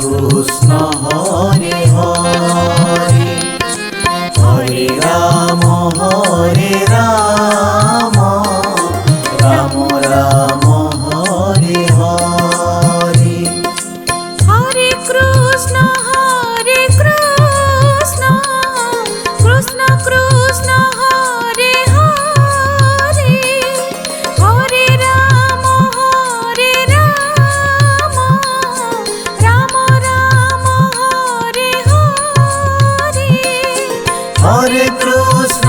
Krishna Hare Hare, Hare Ram Ram Ram Hare Hare. Hare Krishna Krishna Krishna Hare Hare, Hare Ram Ram Ram Hare Hare. Hare Krishna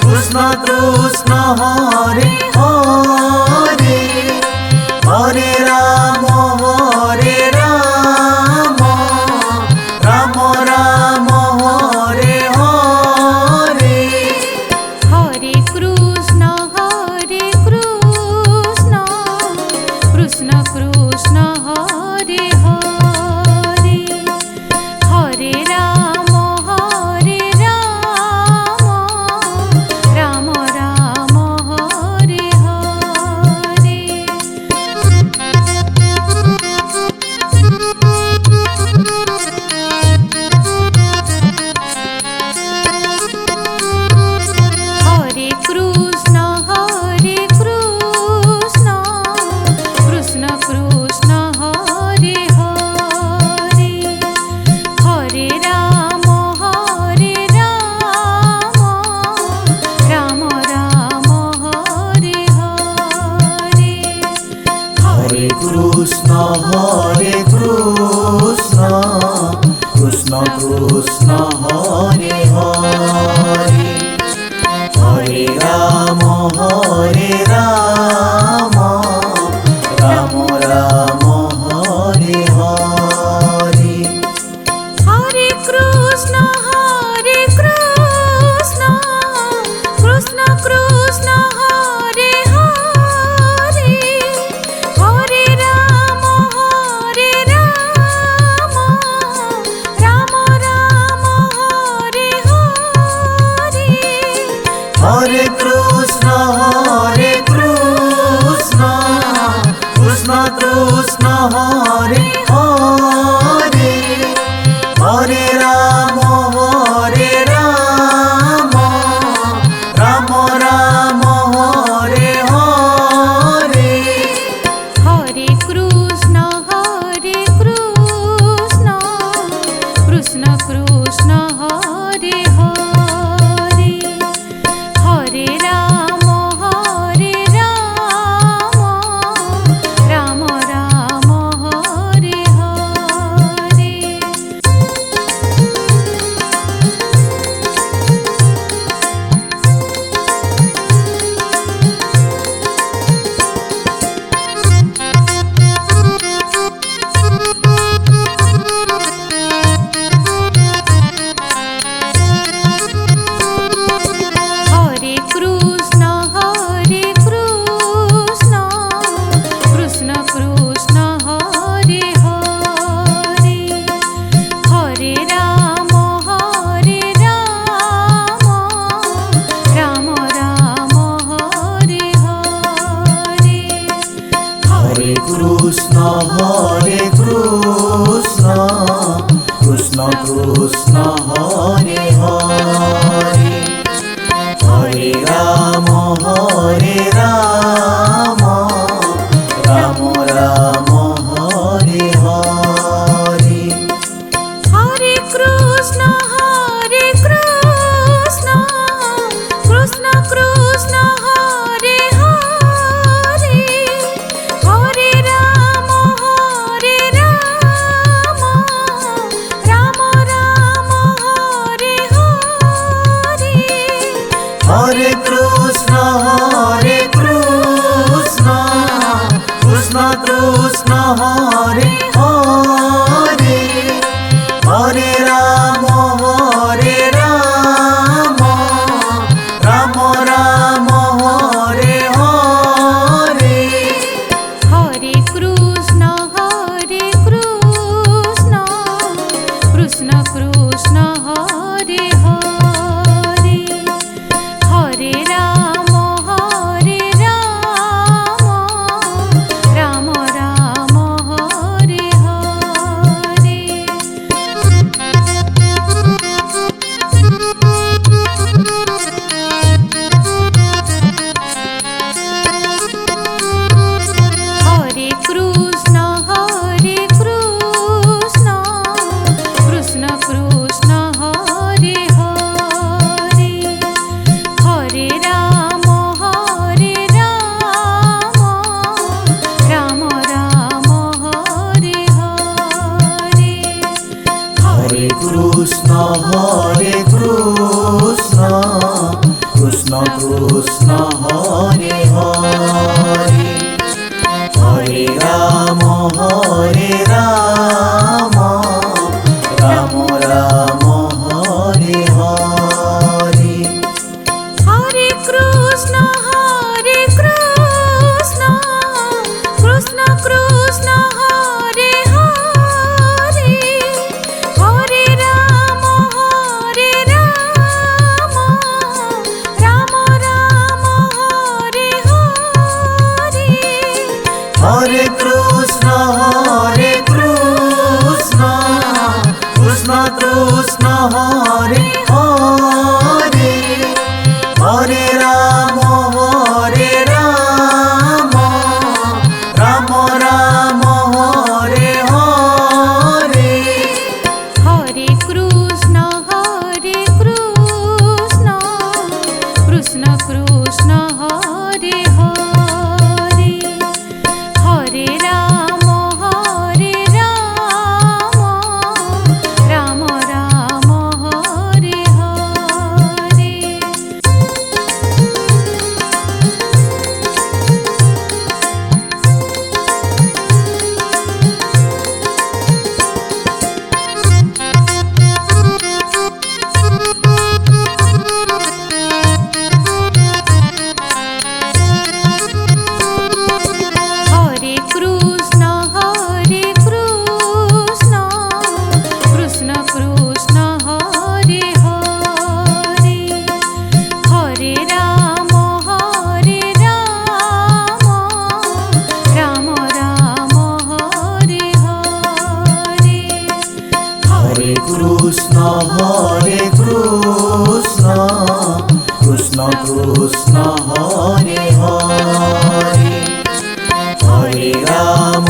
Krishna Krishna Hare Hare, Hare Ram Ram Ram Hare Hare. Hare Krishna Krishna Krishna Hare Hare, Hare Ram Ram Ram Hare Hare. Hare Krishna Krishna Krishna Hare Hare, Hare Ram Ram Ram Hare Hare. Hare Krishna Krishna Krishna Hare Hare, Hare Ram Ram Ram Hare Hare. Hare Krishna Krishna Krishna Hare Hare, Hare Ram Ram Ram Hare Hare. Hare Krishna Krishna Krishna Hare Hare, Hare Ram Ram Ram Hare Hare. Hare Krishna Krishna Krishna Hare Hare, Hare Ram Ram Ram Hare Hare. Hare Krishna Krishna Krishna Hare Hare, Hare Ram Ram Ram Hare Hare. Hare Krishna Krishna Krishna Hare Hare, Hare Ram Ram Ram Hare Hare. Hare Krishna Krishna Krishna Hare Hare, Hare Ram Ram Ram Hare Hare. Hare Krishna Krishna Krishna Hare Hare, Hare Ram Ram Ram Hare Hare. Hare Krishna Krishna Krishna Hare Hare, Hare Ram Ram Ram Hare Krishna Krishna Krishna Hare Hare Hare Ram Ram Ram Hare Hare Hare Krishna Krishna Krishna Hare Hare Hare Ram Ram Ram Hare Hare Hare Krishna Krishna Krishna Hare Hare Hare Ram Ram Ram Hare Hare Hare Krishna Krishna Krishna Hare Hare Hare Ram Ram Ram Hare Hare Hare Krishna Krishna Krishna Hare Hare Hare Ram Ram Ram Hare Hare Hare Krishna Krishna Krishna Hare Hare Hare Ram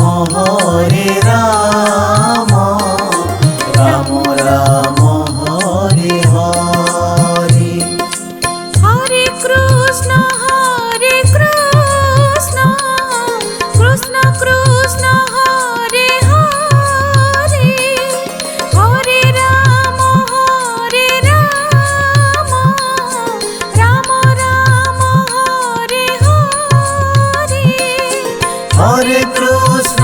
Ram Ram Hare Hare Hare Krishna Krishna Krishna Hare Hare Hare Ram Ram Ram Hare Hare Hare Krishna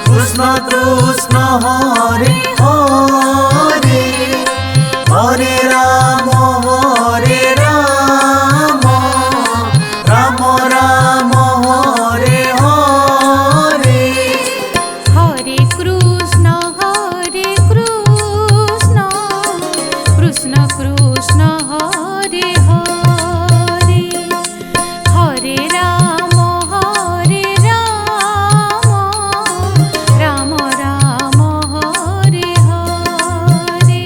Krishna Krishna Hare Hare Hare Ram Ram Ram Hare Hare Hare Krishna Krishna Krishna Hare Hare Hare Ram Ram Ram Hare Hare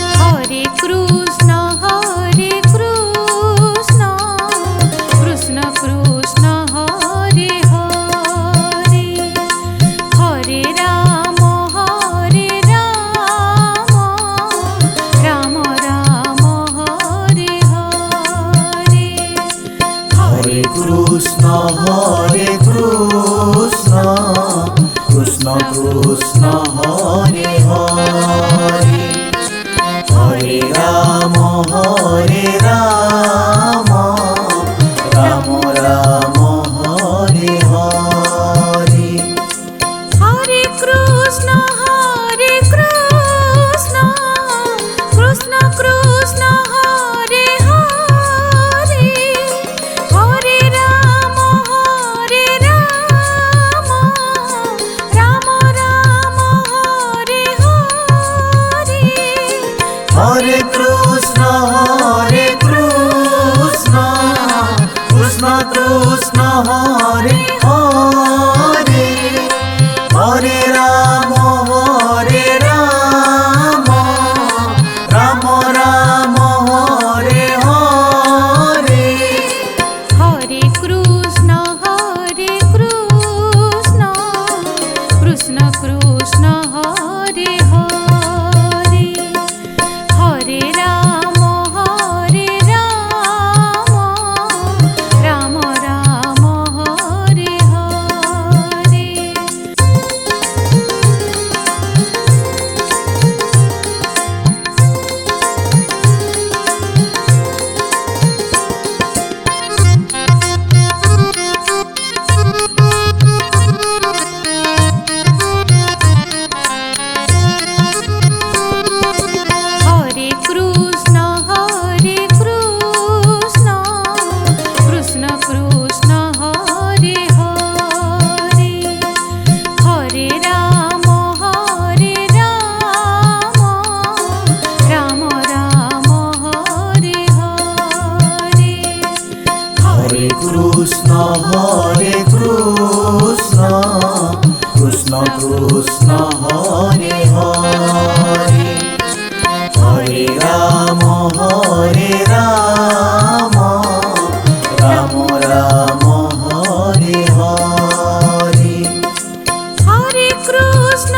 Hare Krishna Krishna Krishna Hare Hare Hare Ram Ram Ram Hare Hare Hare Krishna Krishna Krishna Hare Hare Hare Ram Ram Ram Hare Hare Hare Krishna Krishna Krishna Hare Hare Hare Ram Ram Ram Hare Hare Hare Krishna Krishna Krishna Hare Hare Hare Ram Ram Ram Hare Hare Hare Krishna Krishna Krishna Hare Hare Hare Ram Krishna Krishna Hare Hare Hare Ram Ram Ram Hare Hare Hare Krishna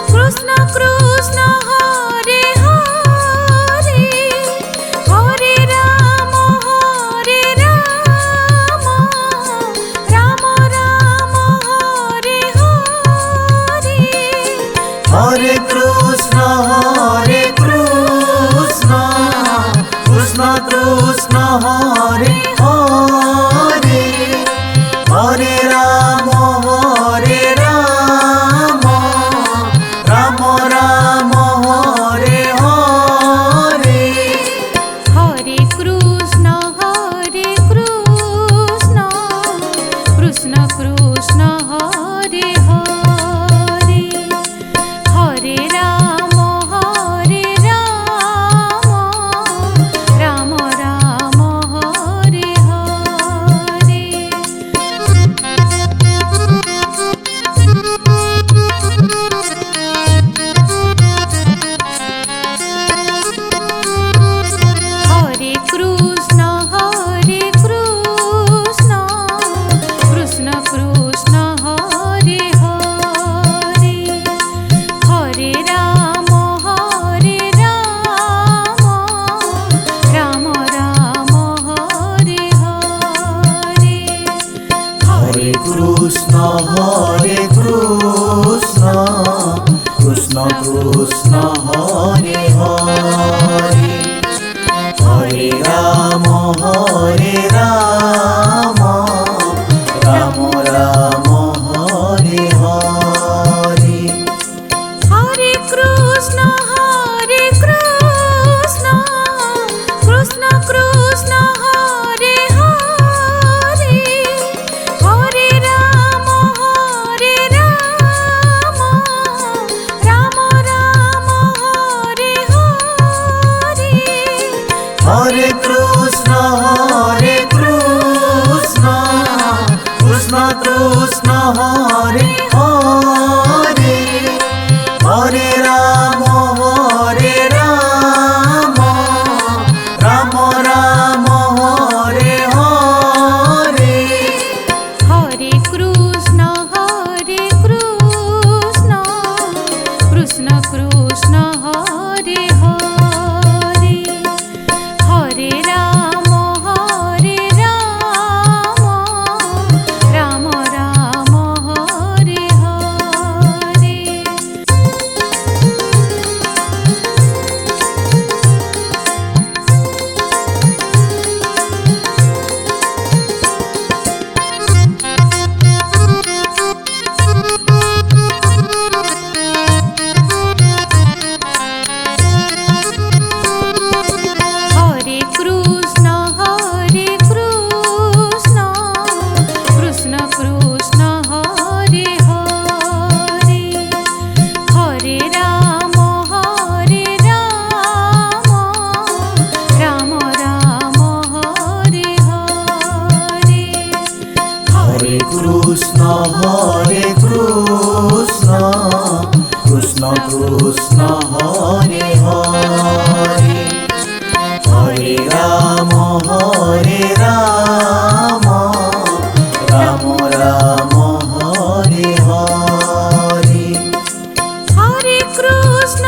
Krishna Krishna Hare Hare Hare Ram Ram Ram Hare Hare Hare Krishna Krishna Krishna Hare Hare Hare Ram Ram Ram Hare Hare Hare Krishna Krishna Krishna Hare Hare Hare Ram Ram Ram Hare Hare Hare Krishna Krishna Krishna Hare Hare Hare Ram Ram Ram Hare Hare Hare Krishna Krishna Krishna Hare Hare Hare Ram Ram Ram Hare Hare Hare Krishna Krishna Krishna Hare Hare Hare Ram Ram Ram Hare Hare Hare Krishna Krishna Krishna Hare Hare Hare Ram Ram Ram Hare Hare Hare Krishna Krishna Krishna Hare Hare Hare Ram Ram Ram Hare Hare Hare Krishna Krishna Krishna Hare Hare Hare Ram Ram Ram Hare Hare Hare Krishna Krishna Krishna Hare Hare Hare Ram Ram Ram Hare Hare Hare Krishna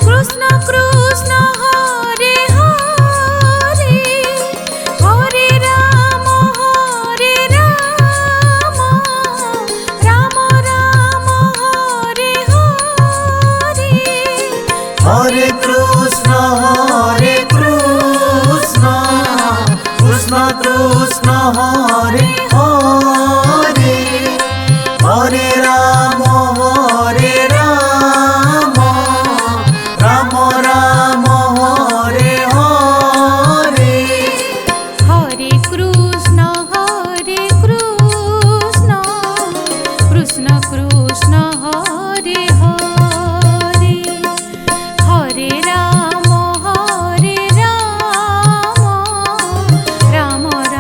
Krishna Krishna Hare Hare Hare Ram Ram Ram Hare Hare Hare Krishna Krishna Krishna Hare Hare Hare Ram Ram Ram Hare Hare Hare Krishna Krishna Krishna Hare Hare Hare Ram Ram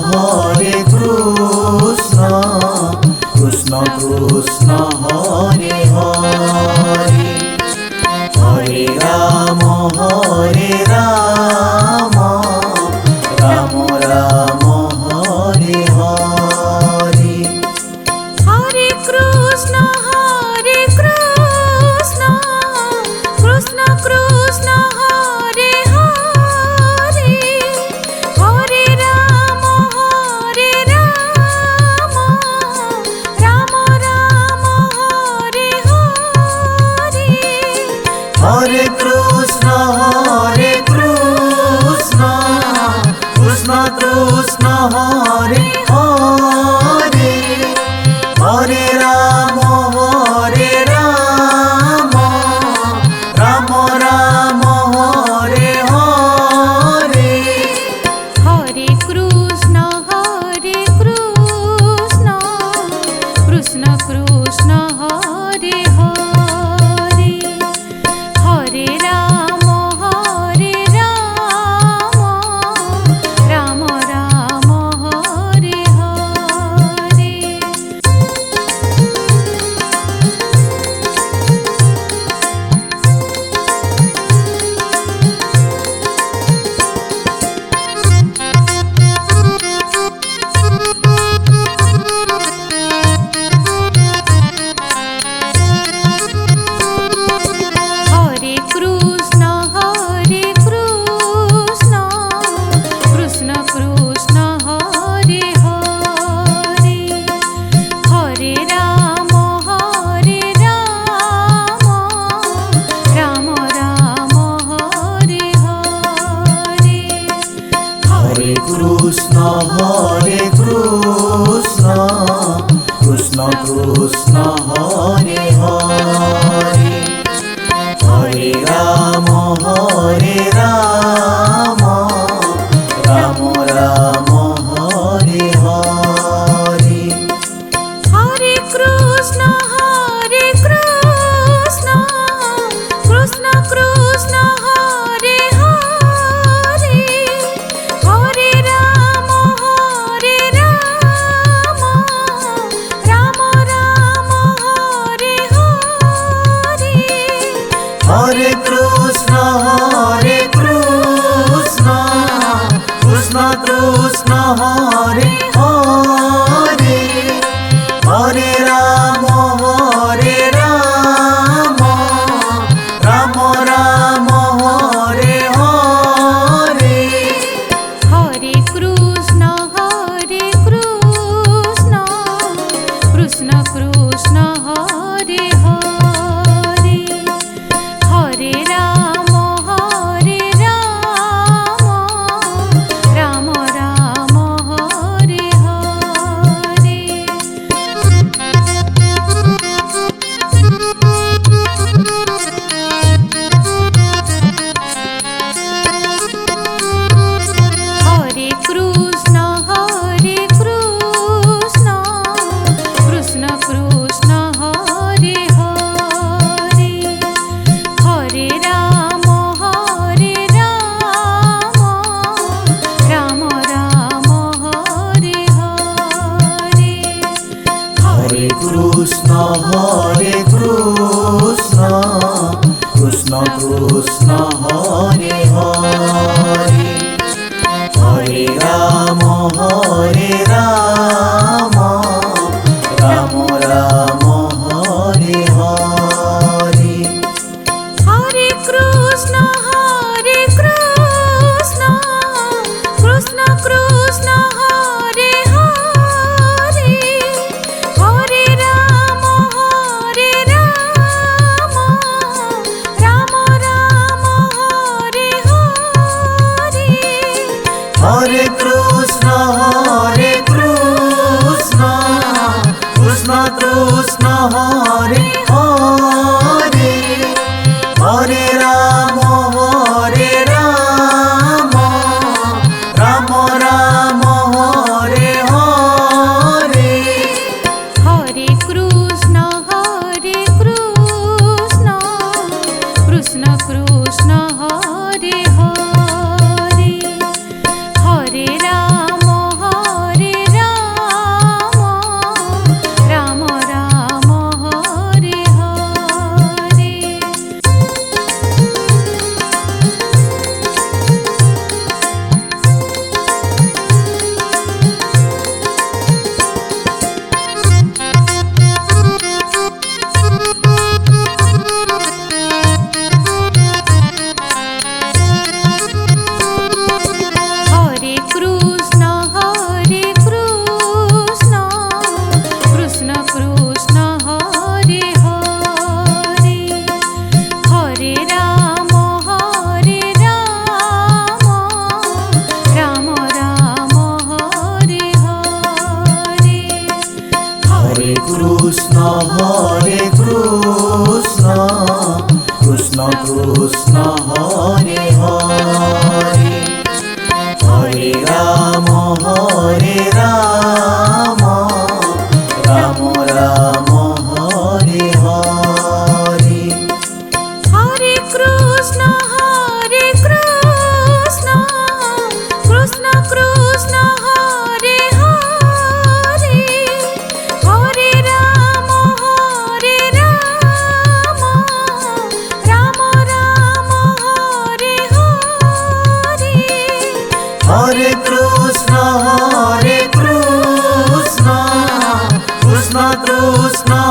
Hare Krishna Krishna Krishna Hare Hare Hare Ram Ram Ram Hare Hare Hare Krishna Krishna Krishna Hare Hare Hare Ram Ram Ram Hare Hare Hare Krishna Krishna Krishna Hare Hare Hare Ram Ram Ram Hare Hare Hare Krishna Krishna Krishna Hare Hare Hare Ram Ram Ram Hare Hare Hare Krishna Krishna Krishna Hare Hare Hare Ram Ram Ram Hare Hare Hare Krishna Krishna Krishna Hare Hare Hare Ram Ram Ram Hare Hare Hare Krishna Krishna Krishna Hare Hare Hare Ram Ram Ram Hare Hare Hare Krishna Krishna Krishna Hare Hare Hare Ram Ram Ram Hare Hare Hare Krishna Krishna Krishna Hare Hare Hare Ram Ram Ram Hare Hare Hare Krishna Krishna Krishna Hare Hare Hare Ram Ram Ram Hare Hare Hare Krishna Krishna Krishna Hare Hare Hare Ram Ram Ram Hare Hare Hare Krishna Krishna Krishna Hare Hare Hare Ram Ram Ram Hare Hare Hare Krishna Krishna Krishna Hare Hare Hare Ram Ram Ram Hare Hare Hare Krishna Krishna Krishna Hare Hare Hare Ram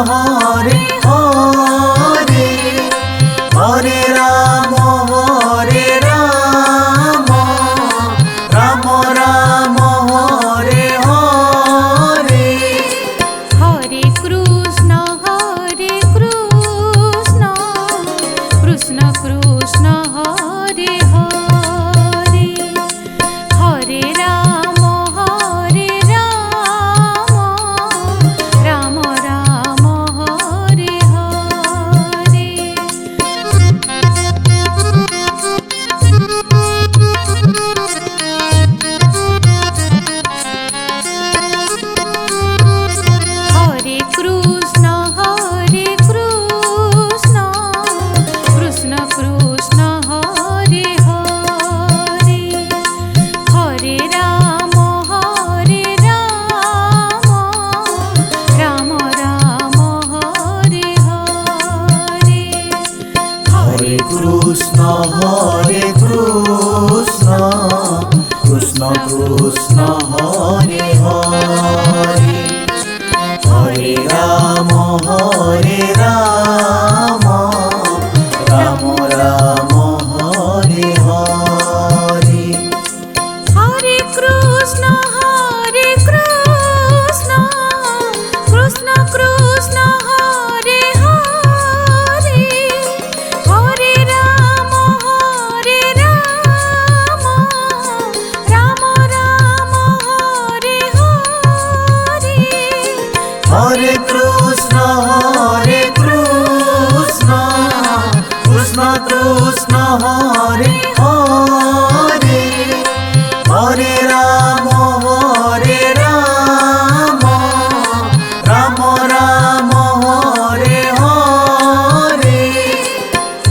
Hare Hare Hare Ram Ram Ram Hare Hare Hare Krishna Krishna Krishna Hare Hare Hare Ram Ram Ram Hare Hare Hare Krishna Krishna Krishna Hare Hare Hare Ram Ram Ram Hare Hare Hare Krishna Krishna Krishna Hare Hare Hare Ram Ram Ram Hare Hare Hare Krishna Krishna Krishna Hare Hare Hare Ram Ram Ram Hare Hare Hare Krishna Krishna Krishna Hare Hare Hare Ram Ram Ram Hare Hare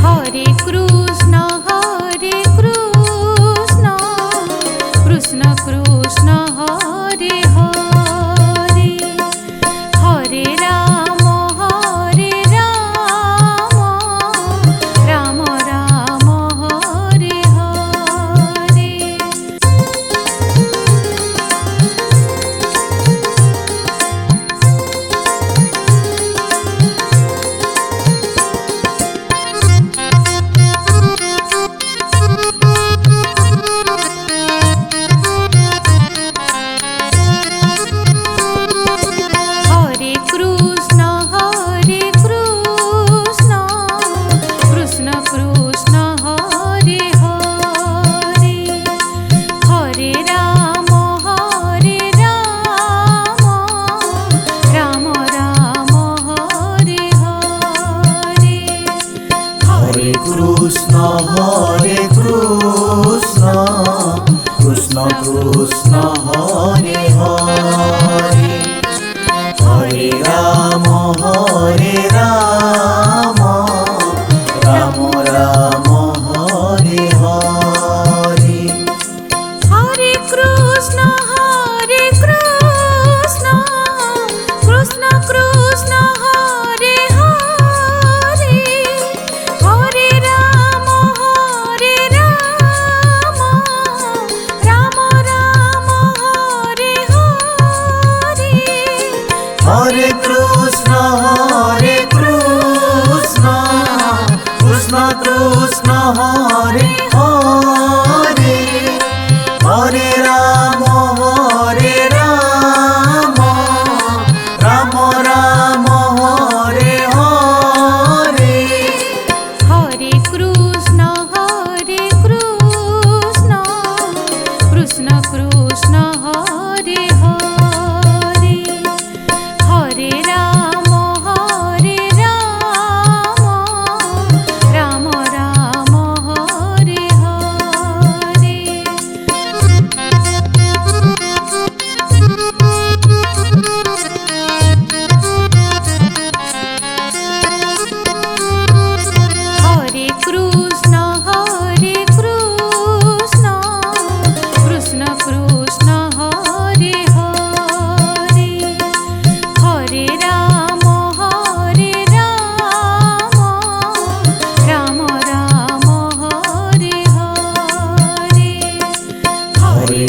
Hare Krishna Krishna Krishna Hare Hare Hare Ram Ram Ram Hare Hare Hare Krishna Krishna Krishna Hare Hare Hare Ram Ram Ram Hare Hare Hare Krishna Krishna Krishna Hare Hare Hare Ram Ram Ram Hare Hare Hare Krishna Krishna Krishna Hare Hare Hare Ram Ram Ram Hare Hare Hare Krishna Krishna Krishna Hare Hare Hare Ram Ram Ram Hare Hare Hare Krishna Krishna Krishna Hare Hare Hare Ram Ram Ram Hare Hare Hare Krishna Krishna Krishna Hare Hare Hare Ram Ram Ram Hare Hare Hare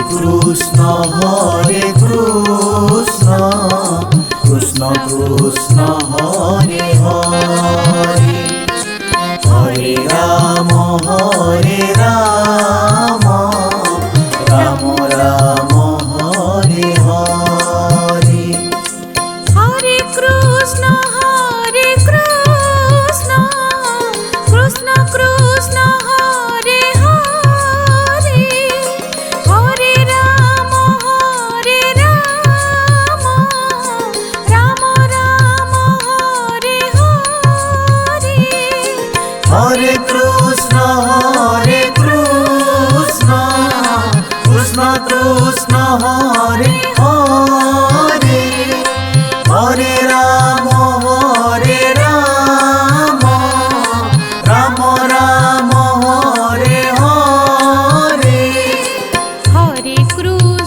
Krishna Krishna Krishna Krishna Hare Hare Hare Ram Ram Ram Hare Hare Hare Krishna Krishna Krishna Hare Hare Hare Ram Ram Ram Hare Hare Hare Krishna Krishna Krishna Hare Hare Hare Ram Ram Ram Hare Hare Hare Krishna